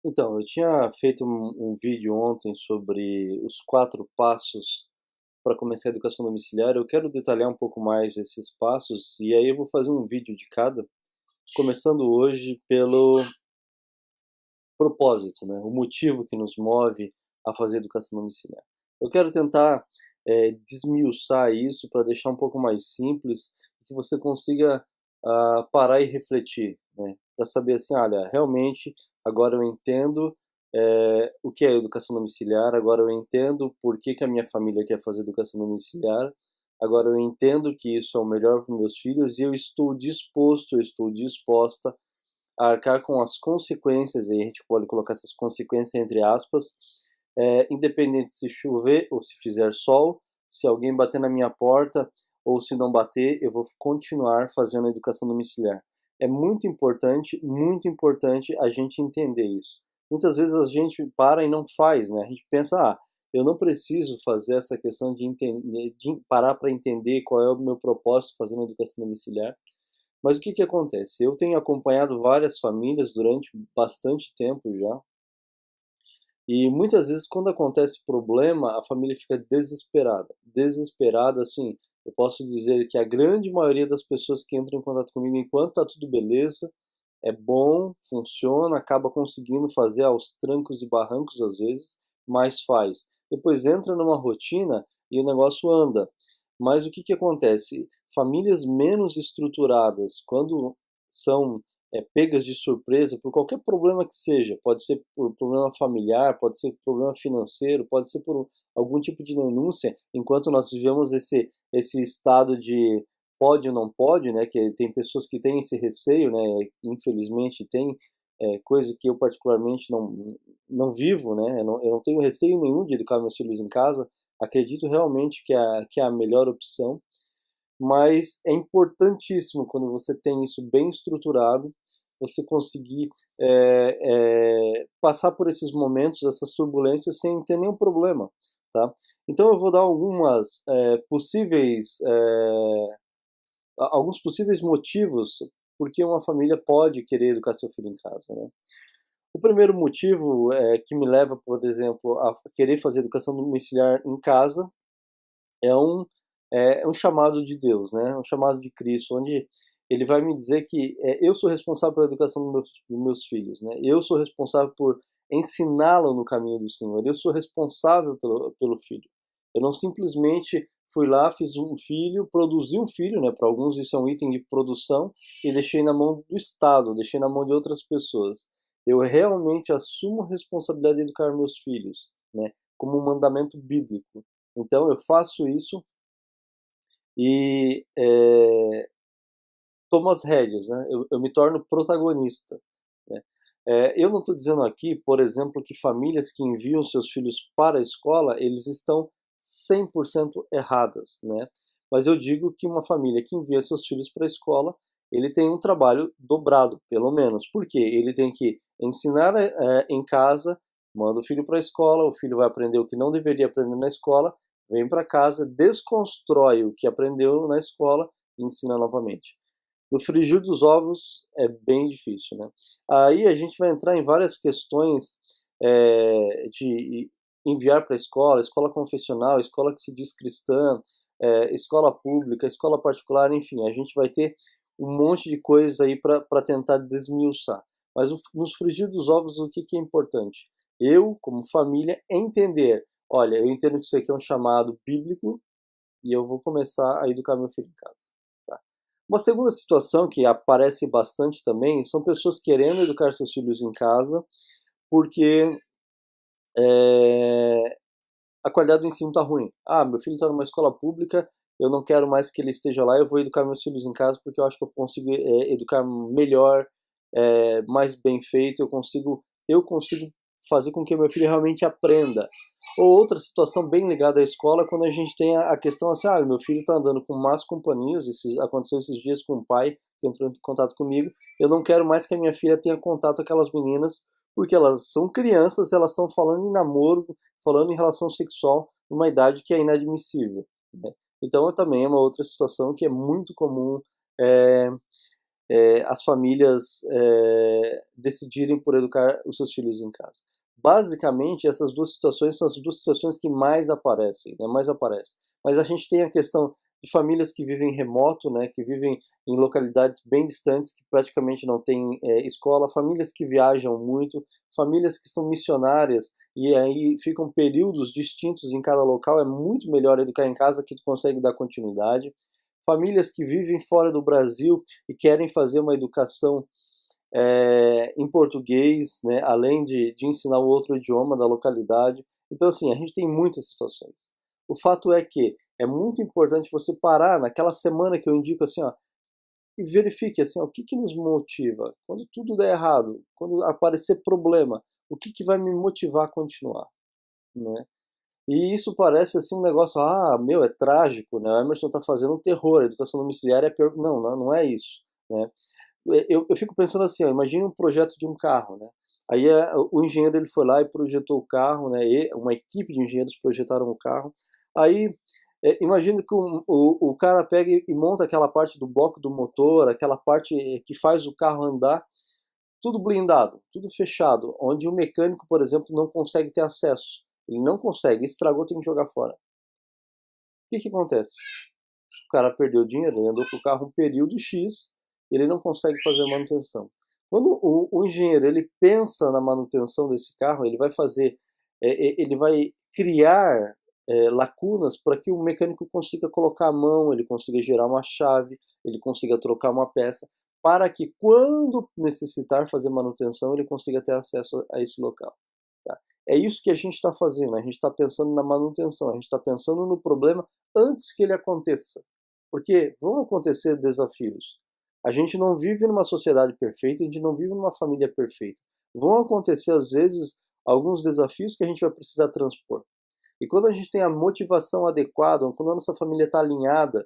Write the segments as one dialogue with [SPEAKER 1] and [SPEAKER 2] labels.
[SPEAKER 1] Então, eu tinha feito um vídeo ontem sobre os 4 passos para começar a educação domiciliar. Eu quero detalhar um pouco mais esses passos e aí eu vou fazer um vídeo de cada, começando hoje pelo propósito, né? O motivo que nos move a fazer educação domiciliar. Eu quero tentar desmiuçar isso para deixar um pouco mais simples e que você consiga parar e refletir, né? Para saber assim, olha, realmente agora eu entendo o que é educação domiciliar, agora eu entendo por que que a minha família quer fazer educação domiciliar, agora eu entendo que isso é o melhor para os meus filhos e eu estou disposto, eu estou disposta a arcar com as consequências, e a gente pode colocar essas consequências entre aspas, independente se chover ou se fizer sol, se alguém bater na minha porta ou se não bater, eu vou continuar fazendo a educação domiciliar. É muito importante a gente entender isso. Muitas vezes a gente para e não faz, né? A gente pensa, eu não preciso fazer essa questão de entender, de parar para entender qual é o meu propósito fazendo a educação domiciliar. Mas o que que acontece? Eu tenho acompanhado várias famílias durante bastante tempo já, e muitas vezes quando acontece problema, a família fica desesperada. Desesperada, assim, eu posso dizer que a grande maioria das pessoas que entram em contato comigo, enquanto tá tudo beleza, é bom, funciona, acaba conseguindo fazer aos trancos e barrancos às vezes, mas faz. Depois entra numa rotina e o negócio anda. Mas o que que acontece? Famílias menos estruturadas, quando são pegas de surpresa por qualquer problema que seja, pode ser por problema familiar, pode ser por problema financeiro, pode ser por algum tipo de denúncia, enquanto nós vivemos esse estado de pode ou não pode, né, que tem pessoas que têm esse receio, né, infelizmente tem coisa que eu particularmente não vivo, né, eu não tenho receio nenhum de educar meus filhos em casa, acredito realmente que é a melhor opção, mas é importantíssimo quando você tem isso bem estruturado, você conseguir passar por esses momentos, essas turbulências sem ter nenhum problema, tá? Então eu vou dar alguns possíveis motivos porque uma família pode querer educar seu filho em casa, né? O primeiro motivo que me leva, por exemplo, a querer fazer educação domiciliar em casa é um chamado de Deus, né? Um chamado de Cristo, onde ele vai me dizer que eu sou responsável pela educação dos meus filhos, né? Eu sou responsável por ensiná-lo no caminho do Senhor. Eu sou responsável pelo filho. Eu não simplesmente fui lá, fiz um filho, produzi um filho, né? Para alguns isso é um item de produção e deixei na mão do Estado, deixei na mão de outras pessoas. Eu realmente assumo a responsabilidade de educar meus filhos, né? Como um mandamento bíblico. Então eu faço isso e tomo as rédeas, né? Eu me torno protagonista, né? Eu não estou dizendo aqui, por exemplo, que famílias que enviam seus filhos para a escola, eles estão 100% erradas, né? Mas eu digo que uma família que envia seus filhos para a escola, ele tem um trabalho dobrado, pelo menos. Por quê? Ele tem que ensinar em casa, manda o filho para a escola, o filho vai aprender o que não deveria aprender na escola, vem para casa, desconstrói o que aprendeu na escola e ensina novamente. No frigir dos ovos é bem difícil, né? Aí a gente vai entrar em várias questões de enviar para a escola, escola confessional, escola que se diz cristã, escola pública, escola particular, enfim, a gente vai ter um monte de coisas aí para tentar desmiuçar. Mas nos frigir dos ovos, o que que é importante? Eu, como família, entender, olha, eu entendo que isso aqui é um chamado bíblico e eu vou começar a educar meu filho em casa. Tá? Uma segunda situação que aparece bastante também são pessoas querendo educar seus filhos em casa porque é, a qualidade do ensino está ruim. Meu filho está numa escola pública, eu não quero mais que ele esteja lá, eu vou educar meus filhos em casa porque eu acho que eu consigo educar melhor, mais bem feito, eu consigo fazer com que meu filho realmente aprenda. Ou outra situação bem ligada à escola, quando a gente tem a questão assim, meu filho está andando com más companhias, aconteceu esses dias com um pai que entrou em contato comigo, eu não quero mais que a minha filha tenha contato com aquelas meninas, porque elas são crianças, elas estão falando em namoro, falando em relação sexual, numa idade que é inadmissível, né? Então também é uma outra situação que é muito comum é, as famílias decidirem por educar os seus filhos em casa. Basicamente, essas duas situações são as duas situações que mais aparecem, né? Mais aparecem. Mas a gente tem a questão de famílias que vivem remoto, né? Que vivem em localidades bem distantes, que praticamente não têm escola, famílias que viajam muito, famílias que são missionárias e aí ficam períodos distintos em cada local. É muito melhor educar em casa, que tu consegue dar continuidade. Famílias que vivem fora do Brasil e querem fazer uma educação em português, né, além de ensinar o outro idioma da localidade. Então, assim, a gente tem muitas situações. O fato é que é muito importante você parar naquela semana que eu indico assim, ó, e verifique assim, ó, o que que nos motiva. Quando tudo der errado, quando aparecer problema, o que que vai me motivar a continuar, né? E isso parece assim um negócio, meu, é trágico, né? O Emerson está fazendo um terror, a educação domiciliar é pior. Não, não é isso, né? Eu fico pensando assim, ó, imagine um projeto de um carro, né? Aí o engenheiro ele foi lá e projetou o carro, né? E uma equipe de engenheiros projetaram o carro. Aí imagine que o cara pega e monta aquela parte do bloco do motor, aquela parte que faz o carro andar, tudo blindado, tudo fechado, onde o mecânico, por exemplo, não consegue ter acesso. Ele não consegue, estragou, tem que jogar fora. O que que acontece? O cara perdeu dinheiro, ele andou com o carro um período X, ele não consegue fazer a manutenção. Quando o engenheiro ele pensa na manutenção desse carro, ele vai fazer, ele vai criar lacunas para que o mecânico consiga colocar a mão, ele consiga gerar uma chave, ele consiga trocar uma peça, para que quando necessitar fazer manutenção, ele consiga ter acesso a esse local. Tá? É isso que a gente está fazendo, a gente está pensando na manutenção, a gente está pensando no problema antes que ele aconteça. Porque vão acontecer desafios. A gente não vive numa sociedade perfeita, a gente não vive numa família perfeita. Vão acontecer, às vezes, alguns desafios que a gente vai precisar transpor. E quando a gente tem a motivação adequada, quando a nossa família está alinhada,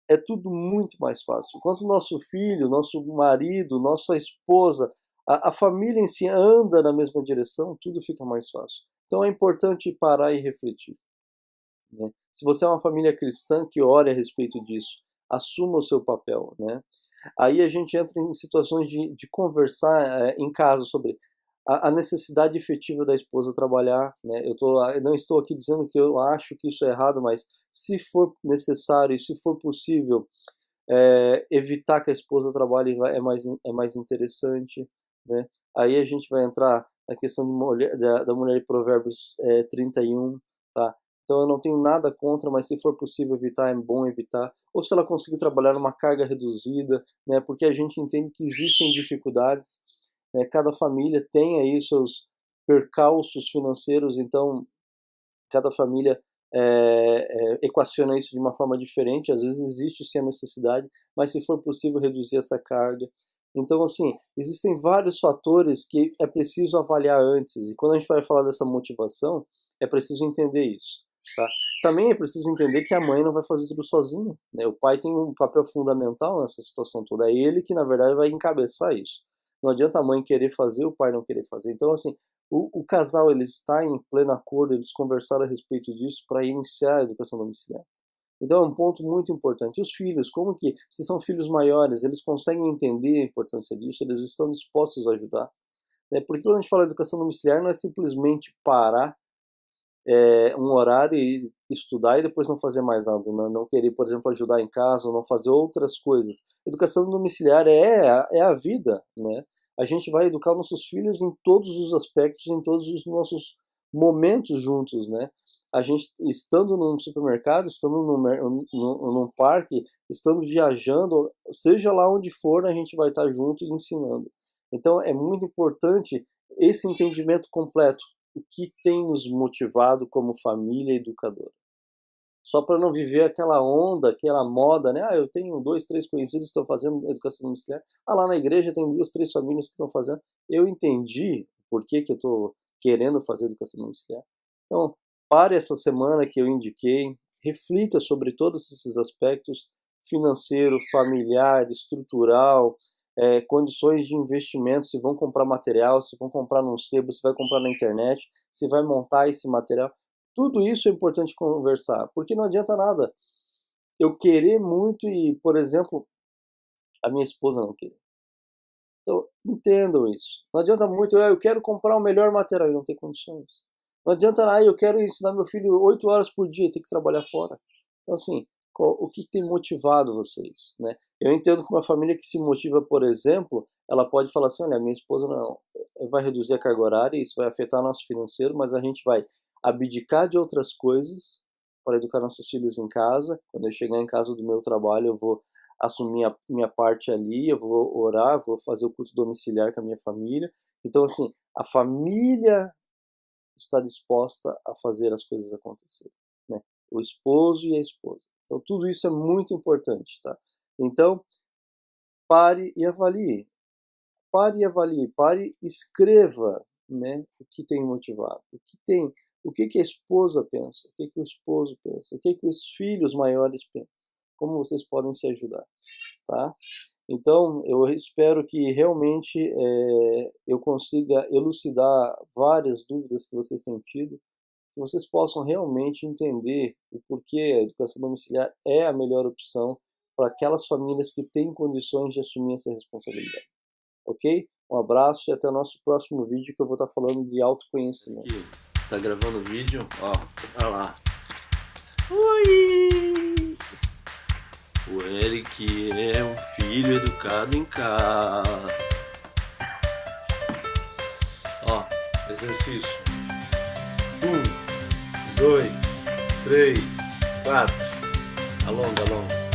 [SPEAKER 1] é tudo muito mais fácil. Quando o nosso filho, nosso marido, nossa esposa, a família em si anda na mesma direção, tudo fica mais fácil. Então é importante parar e refletir, né? Se você é uma família cristã, que ore a respeito disso, assuma o seu papel, né? Aí a gente entra em situações de conversar em casa sobre a necessidade efetiva da esposa trabalhar, né? Eu não estou aqui dizendo que eu acho que isso é errado, mas se for necessário e se for possível, evitar que a esposa trabalhe é mais interessante, né? Aí a gente vai entrar na questão da mulher de Provérbios 31, tá? Então eu não tenho nada contra, mas se for possível evitar, é bom evitar. Ou se ela conseguir trabalhar numa carga reduzida, né? Porque a gente entende que existem dificuldades, né? Cada família tem aí os seus percalços financeiros, então cada família equaciona isso de uma forma diferente. Às vezes existe sim a necessidade, mas se for possível reduzir essa carga. Então, assim, existem vários fatores que é preciso avaliar antes. E quando a gente vai falar dessa motivação, é preciso entender isso. Tá? Também é preciso entender que a mãe não vai fazer tudo sozinha, né? O pai tem um papel fundamental nessa situação toda. É ele que, na verdade, vai encabeçar isso. Não adianta a mãe querer fazer, o pai não querer fazer. Então, assim, o casal ele está em pleno acordo, eles conversaram a respeito disso para iniciar a educação domiciliar. Então é um ponto muito importante. E os filhos, como que, se são filhos maiores, eles conseguem entender a importância disso, eles estão dispostos a ajudar, né? Porque quando a gente fala de educação domiciliar, não é simplesmente parar um horário e estudar e depois não fazer mais nada, não querer, por exemplo, ajudar em casa ou não fazer outras coisas. Educação domiciliar é a vida, né? A gente vai educar nossos filhos em todos os aspectos, em todos os nossos momentos juntos, né? A gente estando num supermercado, estando num parque, estando viajando, seja lá onde for, a gente vai estar junto e ensinando. Então é muito importante esse entendimento completo, o que tem nos motivado como família educadora. Só para não viver aquela onda, aquela moda, né? Eu tenho 2, 3 conhecidos que estão fazendo educação domiciliar. Lá na igreja tem 2, 3 famílias que estão fazendo. Eu entendi por que eu estou querendo fazer educação domiciliar. Então, pare essa semana que eu indiquei, reflita sobre todos esses aspectos: financeiro, familiar, estrutural, condições de investimento, se vão comprar material, se vão comprar num sebo, se vai comprar na internet, se vai montar esse material. Tudo isso é importante conversar, porque não adianta nada eu querer muito e, por exemplo, a minha esposa não querer. Então, entendam isso. Não adianta muito, eu quero comprar o melhor material, e não ter condições. Não adianta, eu quero ensinar meu filho 8 horas por dia, tem que trabalhar fora. Então, assim, o que tem motivado vocês, né? Eu entendo que uma família que se motiva, por exemplo, ela pode falar assim, olha, minha esposa não, vai reduzir a carga horária, isso vai afetar nosso financeiro, mas a gente vai abdicar de outras coisas para educar nossos filhos em casa. Quando eu chegar em casa do meu trabalho, eu vou assumir a minha parte ali, eu vou orar, vou fazer o culto domiciliar com a minha família. Então, assim, a família está disposta a fazer as coisas acontecerem, né? O esposo e a esposa. Então, tudo isso é muito importante, tá? Então, pare e avalie. Pare e avalie, pare e escreva, né, o que tem motivado, o que a esposa pensa, o que o esposo pensa, o que os filhos maiores pensam, como vocês podem se ajudar, tá? Então, eu espero que realmente eu consiga elucidar várias dúvidas que vocês têm tido, que vocês possam realmente entender o porquê a educação domiciliar é a melhor opção para aquelas famílias que têm condições de assumir essa responsabilidade. Ok? Um abraço e até o nosso próximo vídeo, que eu vou estar falando de autoconhecimento. Aqui, tá gravando o vídeo? Ó, olha lá. Oi! O Eric é um filho educado em casa. Ó, exercício. 1, 2, 3, 4. Alonga, alonga.